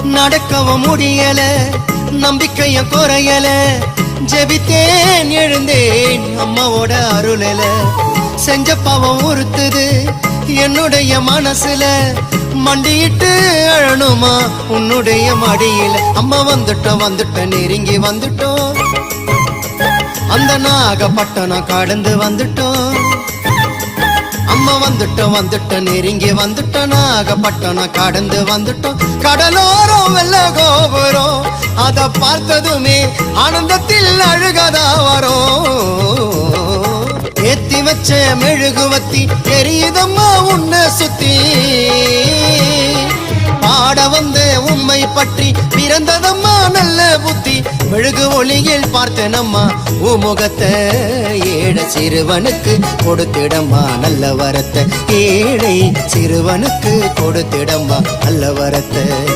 நடக்கவும் முடியல, நம்பிக்கைய குறையல. ஜெபித்தேன் எழுந்தேன் அம்மாவோட அருளல. செஞ்ச பாவம் உறுத்துது என்னுடைய மனசுல. மண்டியிட்டு அழணுமா உன்னுடைய மடியில. அம்மா வந்துட்டோம் நெருங்கி வந்துட்டோம். அந்த நாகப்பட்டினம் கடந்து வந்துட்டோம். அம்மா வந்துட்டோம் நெருங்கி வந்துட்டோம். நாகப்பட்டினம் கடந்து வந்துட்டோம். கடலோரம் வெள்ள கோபுரம் அத பார்த்ததுமே ஆனந்தத்தில் அழுகதா வரும். ஏத்தி வச்ச மெழுகுவத்தி எரியுதம்மா உன்னை சுத்தி. பாட வந்த உம்மை பற்றி பிறந்ததம்மா நல்ல புத்தி. மெழுகு ஒளியில் பார்த்தனம்மா உமுகத்தை. ஏழை சிறுவனுக்கு கொடுத்திடம்மா நல்ல வரத்தை. ஏழை சிறுவனுக்கு கொடுத்திடம்மா நல்ல வரத்தை.